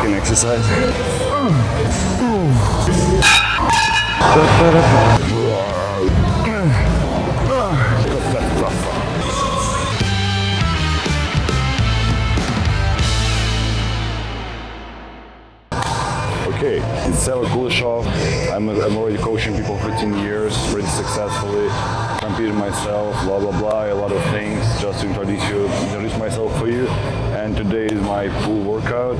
fucking exercise. Okay, it's Kuleshov. I'm already coaching people for 15 years, pretty successfully. Competed myself, blah blah blah, a lot of things just to introduce myself for you. And today is my full workout.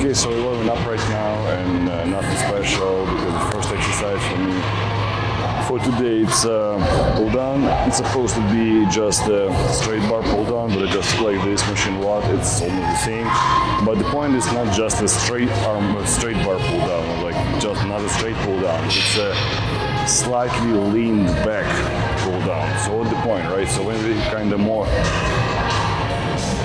Okay, so we're warming up right now, and nothing special because the first exercise for me for today it's pull down. It's supposed to be just a straight bar pull down, but just like this machine watt, it's almost the same. But the point is not just a straight bar pull down, or like just not a straight pull down. It's a slightly leaned back pull down. So what's the point, right? So when we kind of more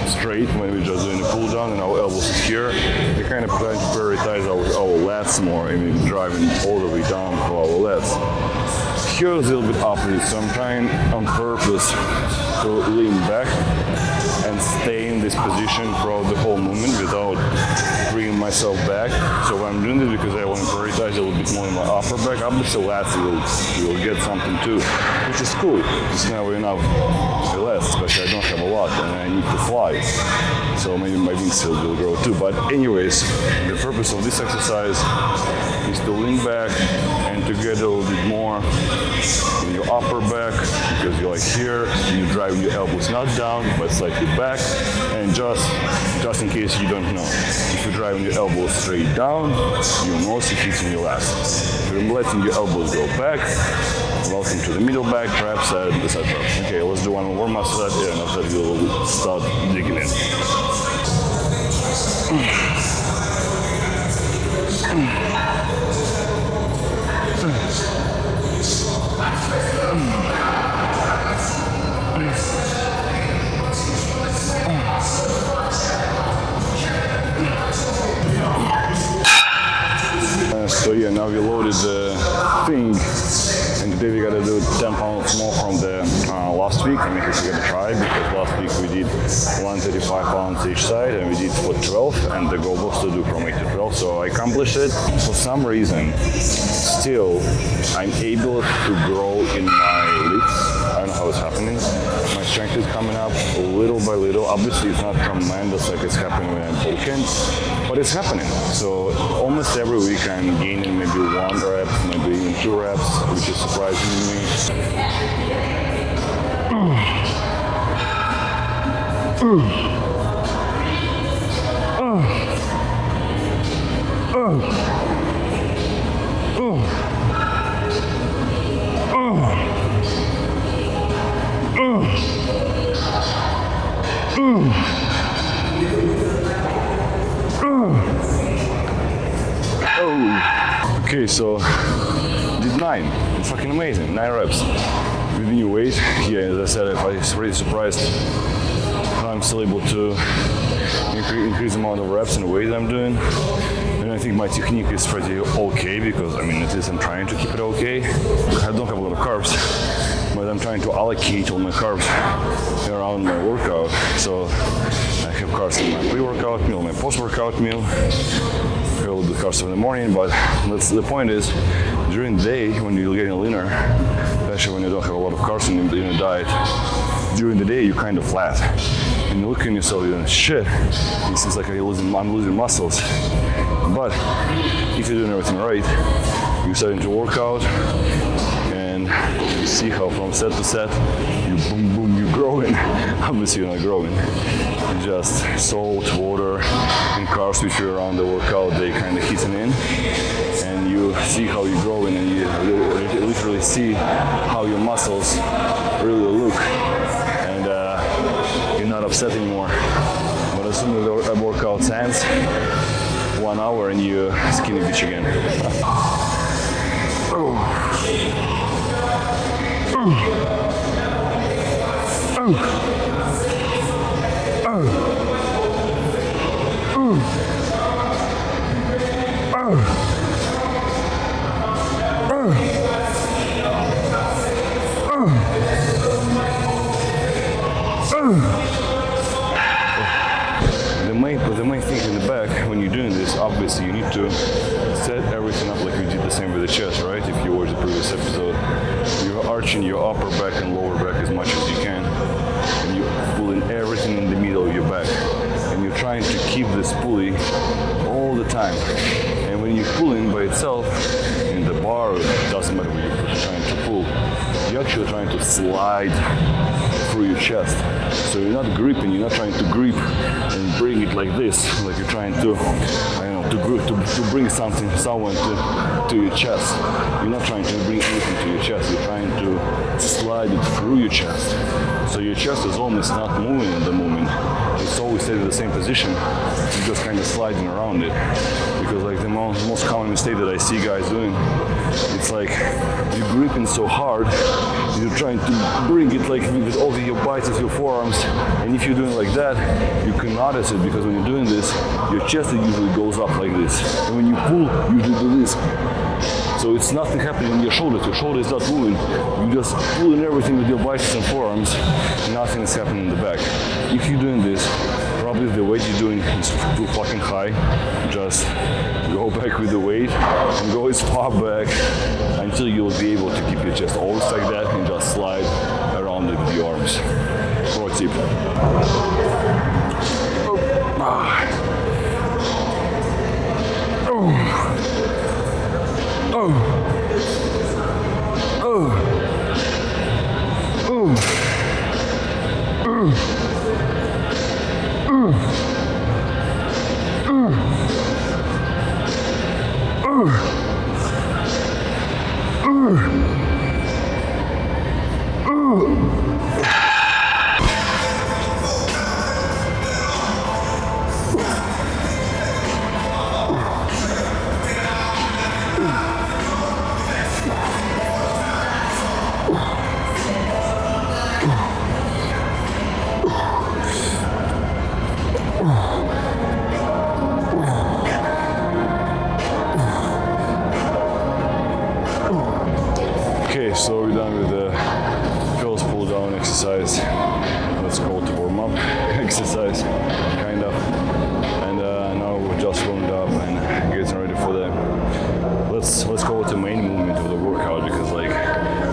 straight, when we're just doing a pull down and our elbows is here, we kind of try to prioritize our lats more, and we're driving all the way down for our lats. Here is a little bit opposite, so I'm trying on purpose to lean back and stay in this position throughout the whole movement without bringing myself back. So I'm doing this because I want to prioritize a little bit more in my upper back. Obviously lats will get something too, which is cool. It's never enough lats, especially I don't have a lot and I need to fly. So maybe my wings still will grow too. But anyways, the purpose of this exercise is to lean back and to get a little bit more in your upper back, because you're like here, you're driving your elbows not down but slightly back. And just in case you don't know, if you're driving your elbows straight down, you're mostly hitting your lats. If you're letting your elbows go back, welcome to the middle back, traps, etc. Okay, let's do one more warm up set, and after that we'll start digging in. So yeah, now we loaded the thing, and today we gotta do 10 pounds more from the last week. I mean, if you gotta try, because last week we did 135 pounds each side, and we did for 12, and the goal was to do from 8 to 12, so I accomplished it. For some reason, still, I'm able to grow in my lifts. I don't know how it's happening. My strength is coming up little by little. Obviously, it's not tremendous like it's happening when I'm bulking, but it's happening. So almost every week I'm gaining maybe 1 rep, maybe even 2 reps, which is surprising to me. Okay, so did 9. It's fucking amazing. 9 reps with new weight. Yeah, as I said, I was pretty surprised how I'm still able to increase the amount of reps and weight I'm doing. And I think my technique is pretty okay, because I mean, at least I'm trying to keep it okay. I don't have a lot of carbs, but I'm trying to allocate all my carbs around my workout. So I have carbs in my pre-workout meal, my post-workout meal. A little bit carbs in the morning, but the point is, during the day when you're getting leaner, especially when you don't have a lot of carbs in your diet, during the day you're kind of flat. And you look at yourself, you're doing shit. It seems like I'm losing muscles. But if you're doing everything right, you're starting to work out, and you see how from set to set, you boom boom, you're growing. Obviously you're not growing. It's just salt, water, and carbs which are around the workout, they kind of hitting in, and you see how you're growing, and you literally really see how your muscles really look, and you're not upset anymore. But as soon as the workout ends, 1 hour and you're skinny bitch again. The main thing in the back, when you're doing this, obviously you need to set everything up like we did the same with the chest, right? If you watched the previous episode, you're arching your upper back and lower back as much as you can, and you're pulling everything in the middle of your back, and you're trying to keep this pulley all the time. And when you're pulling by itself in the bar, it doesn't matter what you're trying to pull, you're actually trying to slide through your chest. So you're not gripping, you're not trying to grip and bring it like this, like you're trying to, to bring someone to your chest. You're not trying to bring anything to your chest, you're trying to slide it through your chest. So your chest is almost not moving at the moment. It's always stayed in the same position, you're just kind of sliding around it. Because like the most common mistake that I see guys doing, it's like you're gripping so hard, you're trying to bring it like with all your biceps, your forearms, and if you're doing like that, you can notice it, because when you're doing this, your chest usually goes up like this, and when you pull, you usually do this. So it's nothing happening in your shoulder is not moving, you're just pulling everything with your biceps and forearms, nothing is happening in the back. If you're doing this, probably the weight you're doing is too fucking high, just go back with the weight and go as far back until you'll be able to keep your chest always like that and just slide around it with your arms. Pro tip. Okay, so we're done with the Phil's pull down exercise. Let's go to warm up exercise, kind of. And now we're just warmed up and getting ready for the. Let's go with the main movement of the workout, because like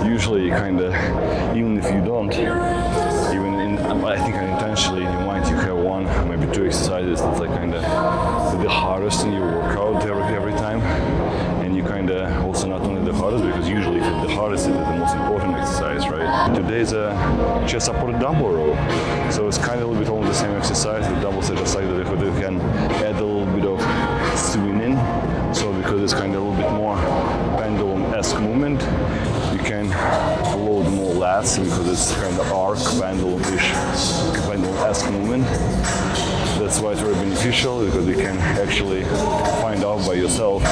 usually you kind of, even if you don't, I think unintentionally in your mind you have one, maybe two exercises that's like kind of the hardest in your workout every time. And you kind of also not only the hardest, because usually if it's the hardest, it's the most important exercise, right? Today's a chest supported dumbbell row. So it's kind of a little bit all the same exercise. The dumbbells are just like that, you can add a little bit of swing in. So because it's kind of a little bit more pendulum-esque movement, you can load more lats because it's kind of arc, pendulum-esque movement. That's why it's very beneficial, because you can actually find out by yourself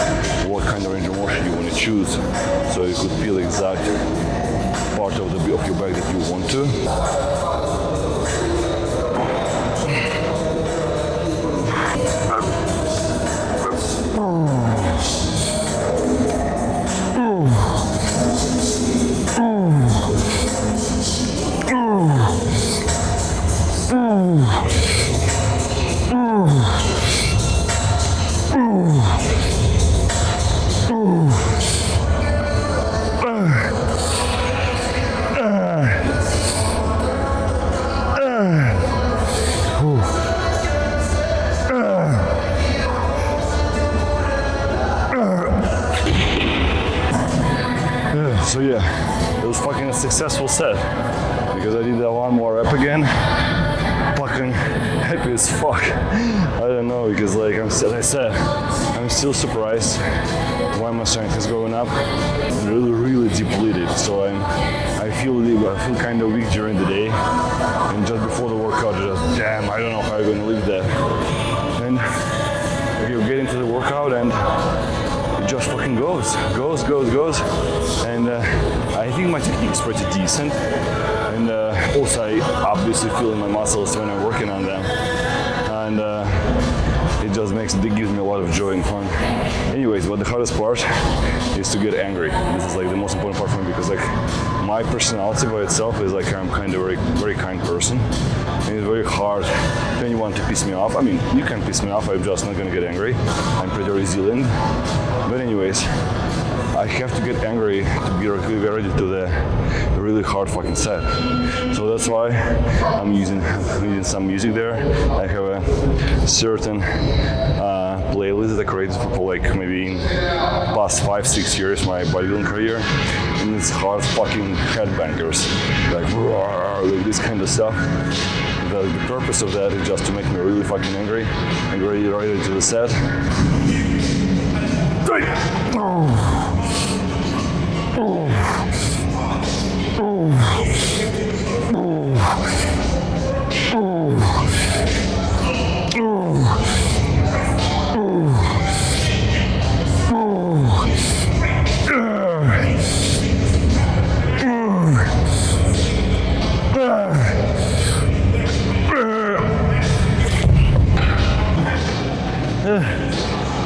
what kind of range of motion you want to choose, so you could feel the exact part of your back that you want to. So yeah, it was fucking a successful set, because I did that one more rep again. Fucking happy as fuck. I don't know, because like as I said, I'm still surprised why my strength is going up. Really depleted. feel kind of weak during the day, and just before the workout, damn, I don't know how I'm gonna live that. And you get into the workout and it just fucking goes. And I think my technique is pretty decent. And also I obviously feel in my muscles when I'm working on them. And it just gives me a lot of joy and fun. Anyways, but the hardest part is to get angry. This is like the most important part for me because like my personality by itself is like I'm kind of very kind person. And it's very hard for anyone to piss me off. I mean, you can piss me off, I'm just not gonna get angry. I'm pretty resilient. But anyways, I have to get angry to be ready to the really hard fucking set. So that's why I'm using some music there. I have a certain playlist that I created for like maybe in past 5-6 years my bodybuilding career, and it's hard fucking headbangers, like this kind of stuff. The purpose of that is just to make me really fucking angry and ready to the set.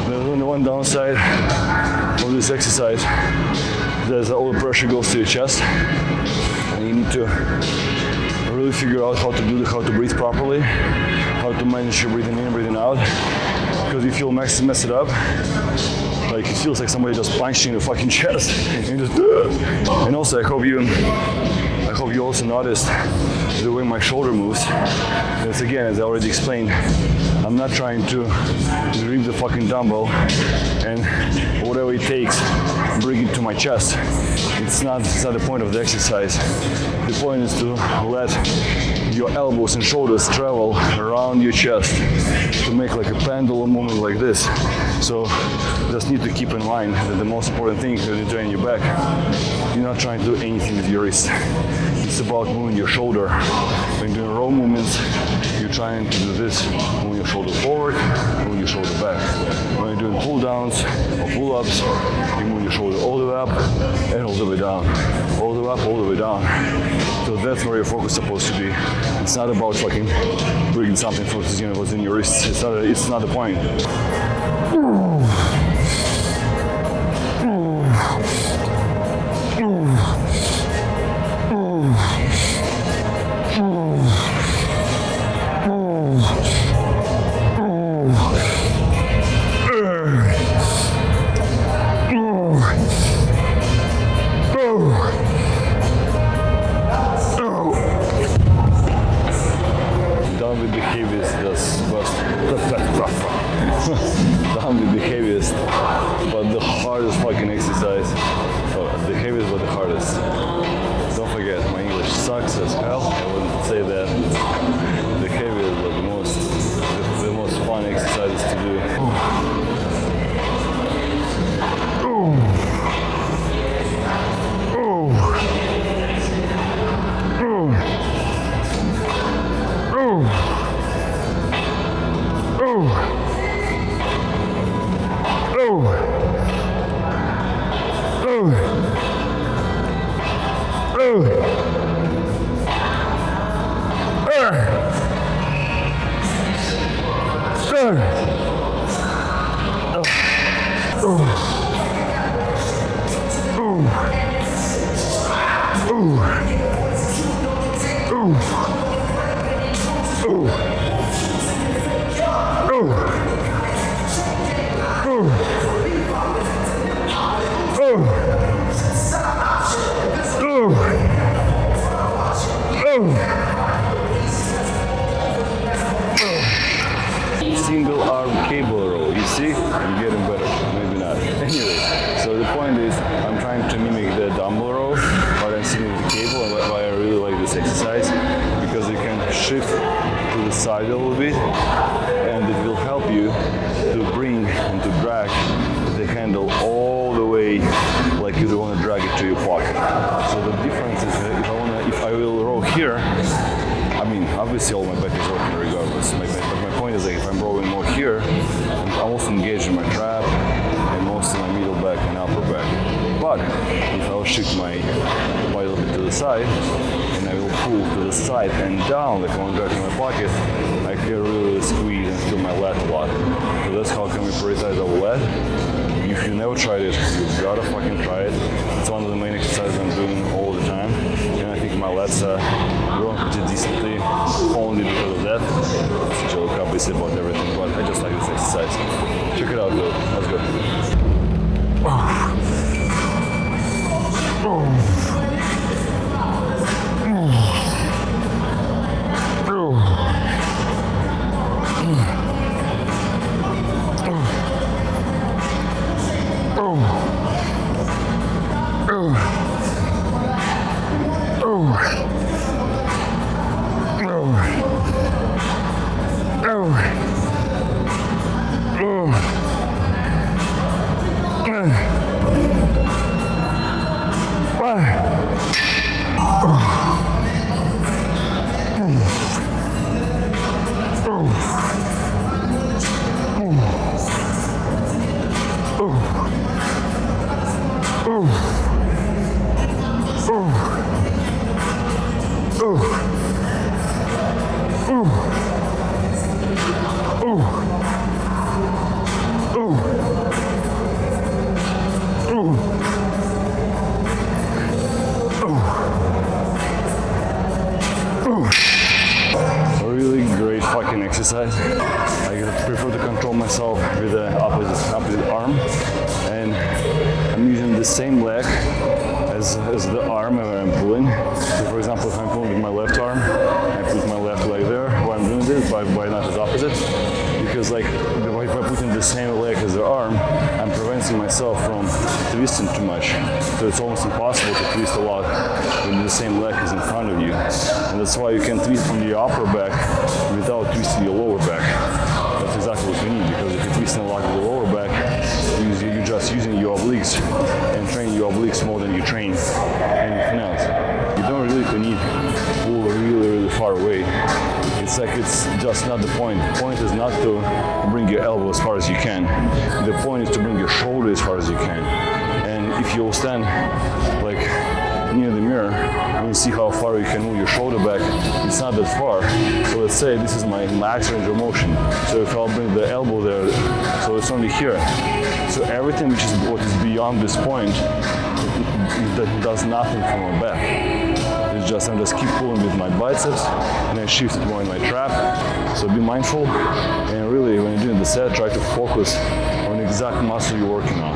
There's only one downside of this exercise. There's all the pressure goes to your chest, and you need to really figure out how to breathe properly, how to manage your breathing in, breathing out. Because if you'll mess it up, like it feels like somebody just punched you in the fucking chest, and just. And also, I hope you also noticed the way my shoulder moves. It's again, as I already explained, I'm not trying to grip the fucking dumbbell and whatever it takes, bring it to my chest. It's not the point of the exercise. The point is to let your elbows and shoulders travel around your chest to make like a pendulum movement like this. So just need to keep in mind that the most important thing when you train your back, you're not trying to do anything with your wrist. It's about moving your shoulder. When you're doing row movements, you're trying to do this, move your shoulder forward, move your shoulder back. When you're doing pull downs or pull ups, you move your shoulder all the way up and all the way down. All the way up, all the way down. So that's where your focus is supposed to be. It's not about fucking bringing something from what's in your wrists. It's not the point. Done with the heaviest, done with the heaviest, but the hardest fucking exercise. Oh, the heaviest, but the hardest. Don't forget, my English sucks as hell. I wouldn't say that. The heaviest, but the most fun exercises to do. Single arm cable row, you see? I'm getting better, maybe not. Anyway, so the point is, I'm trying to mimic the dumbbell row, but I'm sitting with the cable, and why I really like this exercise, because you can shift to the side a little bit, and it will help you to bring and to drag the handle all the way, like you don't want to drag it to your pocket. So the difference is, see all my back is working regardless. But my point is like if I'm rolling more here, I'm also engaged in my trap and most in my middle back and upper back. But if I will shift my body a little bit to the side and I will pull to the side and down like I'm driving my pocket, I can really squeeze and feel my lat a lot. So that's how can we prioritize our lat. If you never tried it, you gotta fucking try it. It's one of the main exercises I'm doing all the time. And I think my lats are growing pretty decently only because of that. It's a joke obviously about everything, but I just like this exercise. Check it out though. Let's go. Really great fucking exercise. I prefer to control myself with the opposite arm, and I'm using the same leg as the arm when I'm pulling. So for example, if I'm pulling with my left arm, I put my left leg there. Why I'm doing this, why not as opposite? Because like if I put in the same leg as the arm, I'm preventing myself from twisting too much. So it's almost impossible to twist a lot when the same leg is in front of you. And that's why you can twist on your upper back without twisting your lower back. That's exactly what you need, because if you're twisting a lot of the lower back, you're just using your obliques and training your obliques more than you train anything else. You don't really need to pull really far away. It's like it's just not the point. The point is not to bring your elbow as far as you can. The point is to bring your shoulder as far as you can. And if you'll stand like near the mirror and you see how far you can move your shoulder back, it's not that far. So let's say this is my max range of motion. So if I'll bring the elbow there, so it's only here. So everything which is what is beyond this point, that does nothing for my back. It's just I'm just keep pulling with my biceps and I shift it more in my trap. So be mindful and really when you're doing the set, try to focus on the exact muscle you're working on.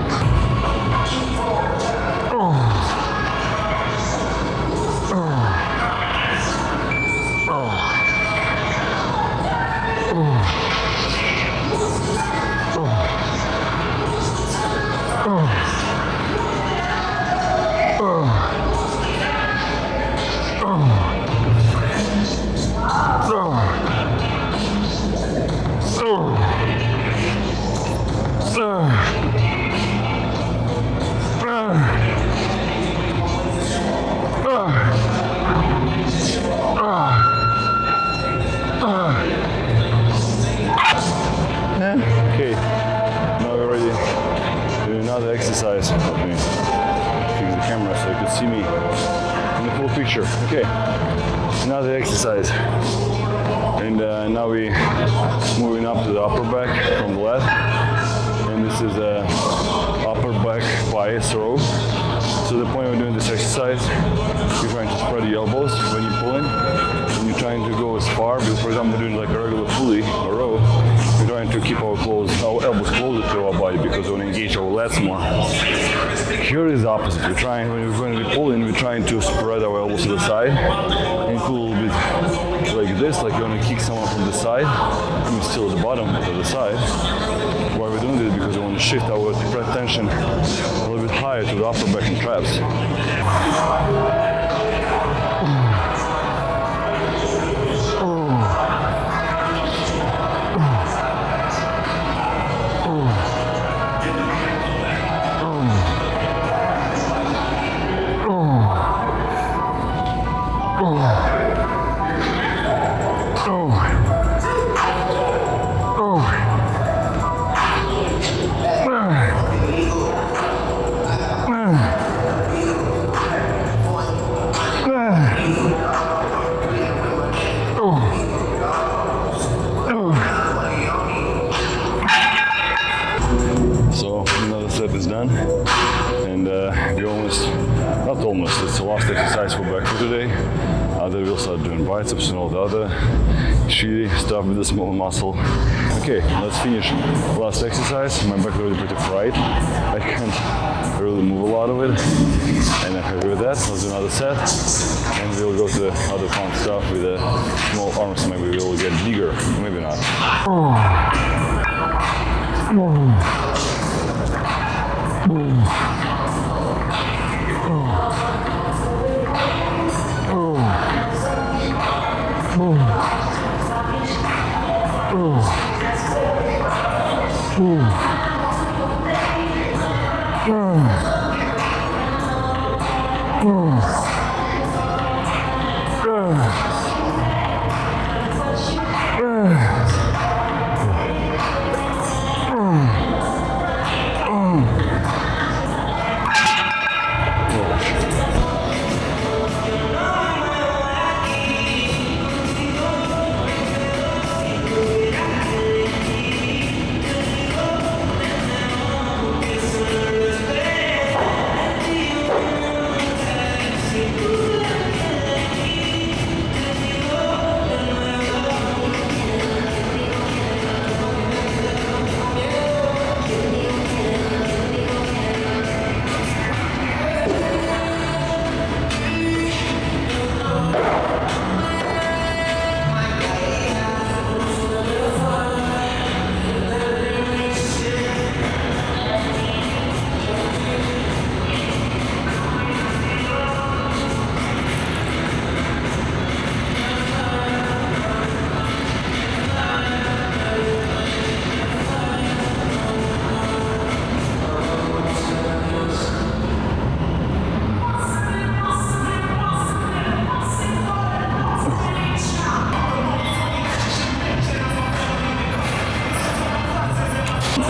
Okay, now we're ready to do another exercise. Let me fix the camera so you can see me in the full picture. Okay, another exercise. And now we're moving up to the upper back from the left. And this is a upper back bias row. So the point of doing this exercise, you're trying to spread the elbows when you pull in. And you're trying to go as far, because for example, doing like a regular pulley or row, we're trying to keep our elbows closer to our body because we want to engage our lats more. Here is the opposite. We're trying, when we're going to be pulling, we're trying to spread our elbows to the side and pull a little bit like this, like you want to kick someone from the side. I mean, still at the bottom, but at the side. Why we're doing this? Because we want to shift our tension a little bit higher to the upper back and traps. not almost. It's the last exercise for back for today. Then we'll start doing biceps and all the other shitty stuff with the small muscle. Okay, let's finish last exercise. My back is already pretty fried. I can't really move a lot of it. And I'm happy with that. Let's do another set. And we'll go to the other fun stuff with the small arms. Maybe we'll get bigger, maybe not.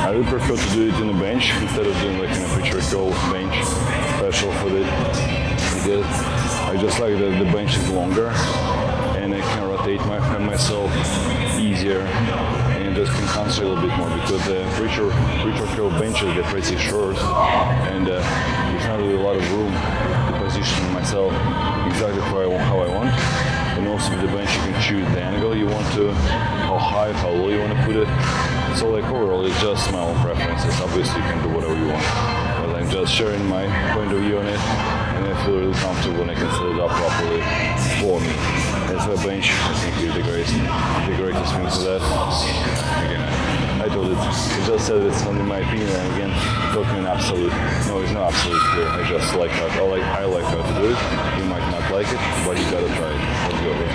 I would prefer to do it in a bench instead of doing like in a picture curl bench special for it. Because I just like that the bench is longer and I can rotate myself easier and just can concentrate a little bit more because the picture curl benches they're pretty short and there's not really a lot of room to position myself exactly how I want. And also with the bench you can choose the angle you want to, how high, how low you want to put it. So like overall it's just my own preferences. Obviously you can do whatever you want. But I'm just sharing my point of view on it and I feel really comfortable and I can set it up properly for me. And so a bench I think is the greatest thing for that. Again, I told it, I just said it's only my opinion and again talking in absolute. No, it's not absolute here. I just like how I like how to do it. You might not like it, but you gotta try it. Let's go.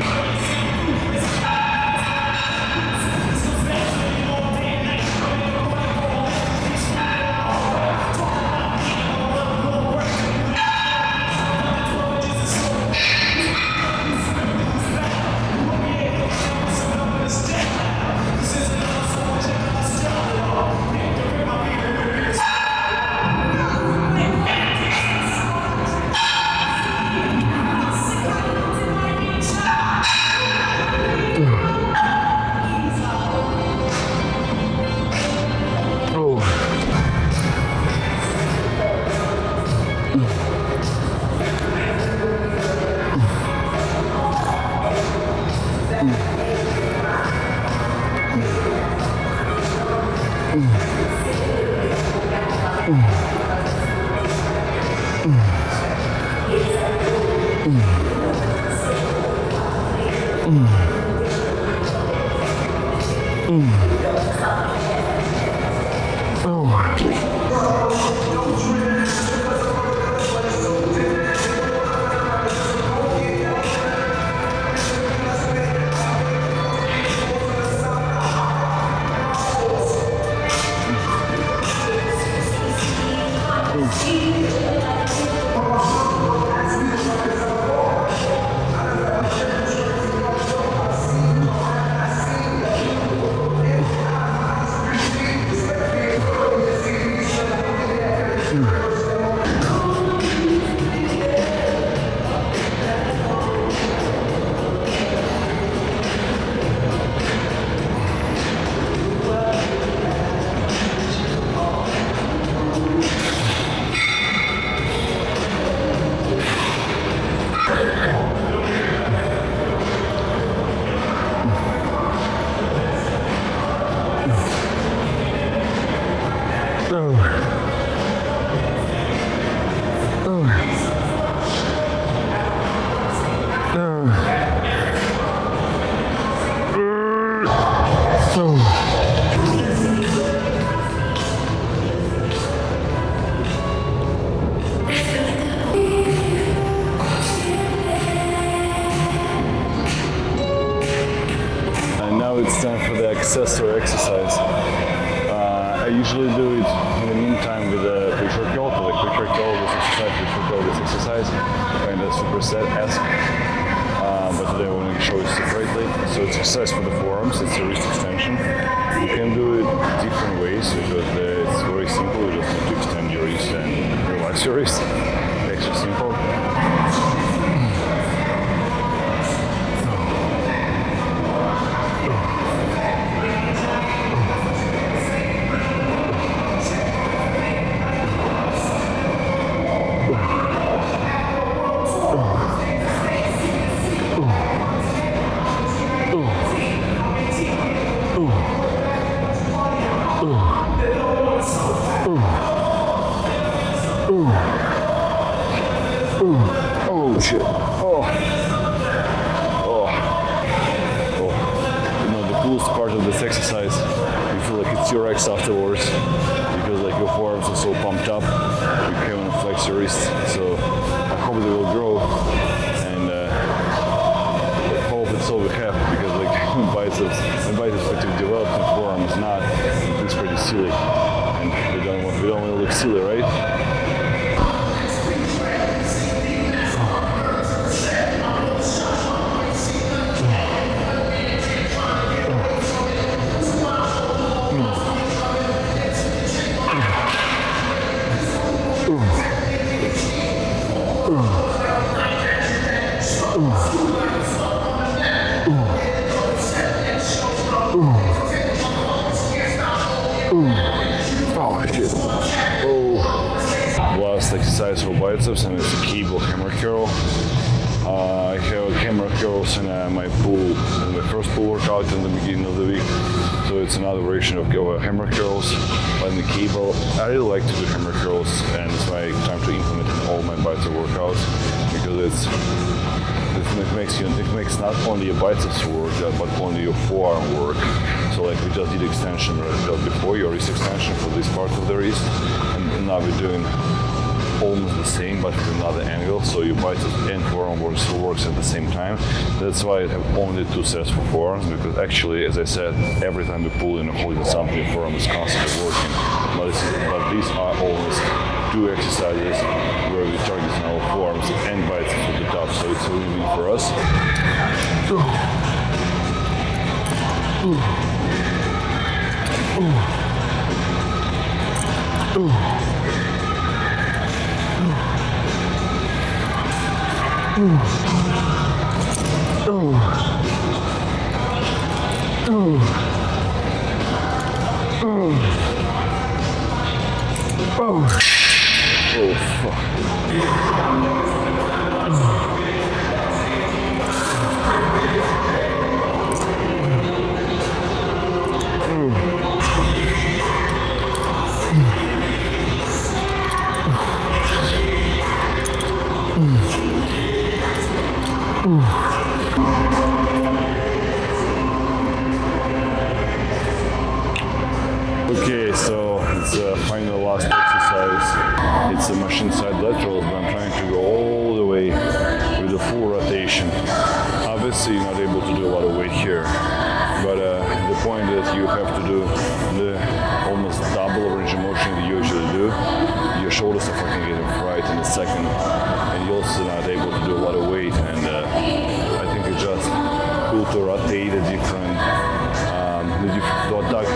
it's time for the accessory exercise. I usually do it in the meantime with a pre-short curl, like pre-short curl this exercise, pre-short curl this exercise, kind of superset-esque. But today I want to show it separately. So it's exercise for the forearms, it's a wrist extension. You can do it different ways because it's very simple. You just need to extend your wrist and relax your wrist. Extra simple. Oh shit. Oh. You know, the coolest part of this exercise, you feel like it's your ex afterwards because like your forearms are so pumped up, you can't even flex your wrist. So I hope they will grow and I hope it's all we have because like biceps pretty developed and forearms not. It looks pretty silly and we don't want to look silly, right? Oh shit. Oh. Last exercise for biceps and it's a cable hammer curl. I have hammer curls in my pool, in my first pool workout in the beginning of the week. So it's another version of hammer curls on the cable. I really like to do hammer curls and it's my time to implement in all my bicep workouts because it makes not only your biceps work but only your forearm work. So like we just did extension right before, your wrist extension for this part of the wrist, and now we're doing almost the same but with another angle, so your biceps and forearm works at the same time. That's why I have only 2 sets for forearms, because actually, as I said, every time we pull in or holding something, your forearm is constantly working. But these are almost 2 exercises where we target our forearms and biceps at the top, so it's a win-win for us. Oh fuck. Okay, so it's a final last exercise. It's a machine side laterals, but I'm trying to go all the way with a full rotation. Obviously, you're not able to do a lot of weight here, but the point is you have to do the almost double range of motion that you usually do. Your shoulders are fucking getting fried in a second, and you're also not able to do a lot of weight. And I think it's just cool to rotate the different. To attack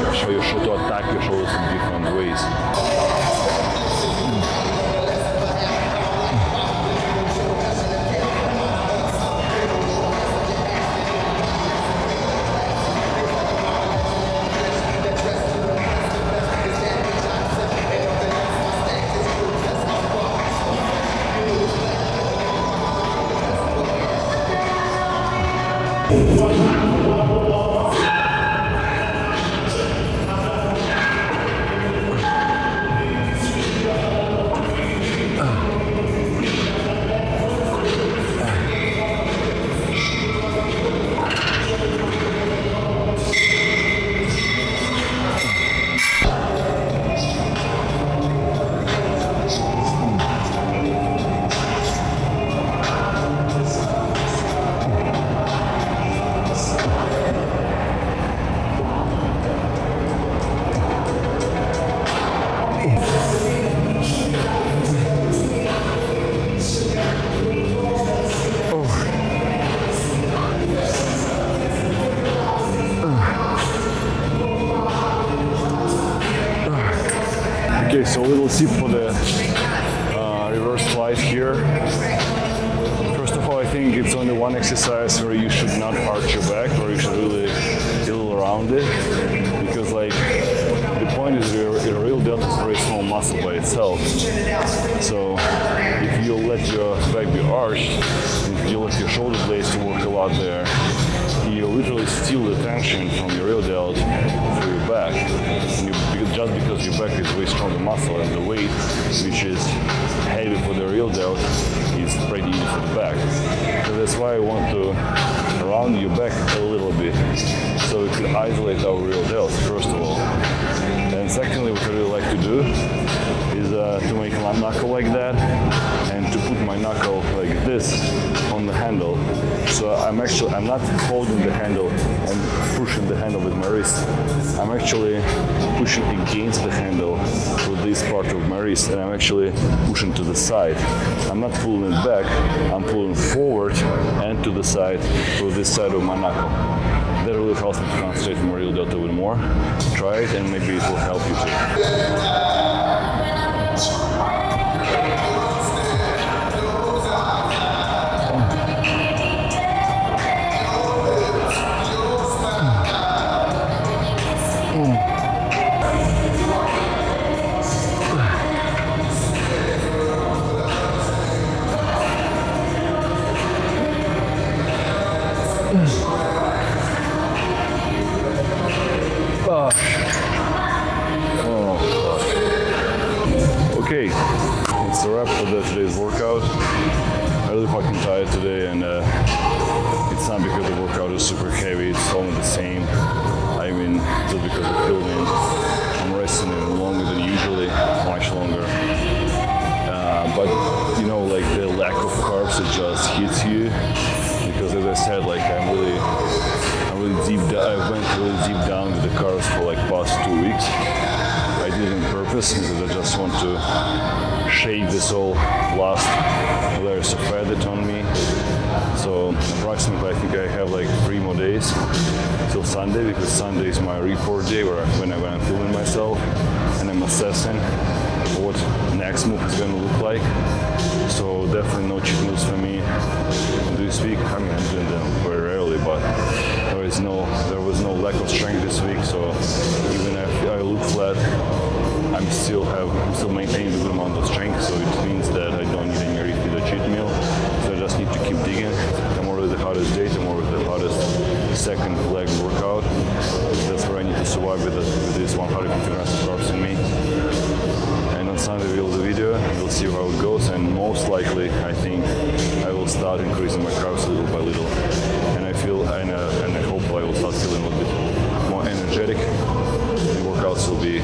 your shoulders in different ways. little tip for the reverse flies here. First of all, I think it's only one exercise where you should not arch your back, or you should really ill around it, because like the point is your real delta is a very small muscle by itself. So if you let your back be arched, if you let your shoulder blades to work a lot there, you literally steal the tension from your real delt through your back. And just because your back is a very stronger muscle, and the weight, which is heavy for the real delt, is pretty easy for the back. So that's why I want to round your back a little bit, so we can isolate our real delt, first of all. And secondly, what I really like to do is to make a knuckle like that, and to put my knuckle like this on the handle. So I'm not holding the handle and pushing the handle with my wrist. I'm actually pushing against the handle with this part of my wrist, and I'm actually pushing to the side. I'm not pulling it back, I'm pulling forward and to the side with this side of my knuckle. That really helps me to concentrate on my real delta a bit more. Try it and maybe it will help you too. Okay, it's a wrap for today's workout. I'm really fucking tired today, and it's not because the workout is super heavy, it's only the same. I mean, just because of filming, I'm resting even longer than usually, much longer. But you know, like the lack of carbs, it just hits you, because as I said, like I went really deep down with the carbs for like past 2 weeks. I did it on purpose because I just want to shake this all last layers of fat that's on me. So approximately, I think I have like 3 more days till Sunday, because Sunday is my report day when I'm filming myself and I'm assessing what next move is going to look like. So definitely no cheat meals for me this week. I mean, I'm doing them very rarely, but there was no lack of strength this week. So even if I look flat, I'm still maintaining a good amount of strength. So it means that I don't need any refeed or cheat meal. So I just need to keep digging. Tomorrow is the hardest day. Tomorrow is the hardest second leg workout. That's where I need to survive with this 150 grams of carbs in me. And on Sunday we'll do the video. We'll see how it goes. And most likely, I think I will start increasing my carbs little by little. And I feel, and I hope I will start feeling a little bit more energetic. The workouts will be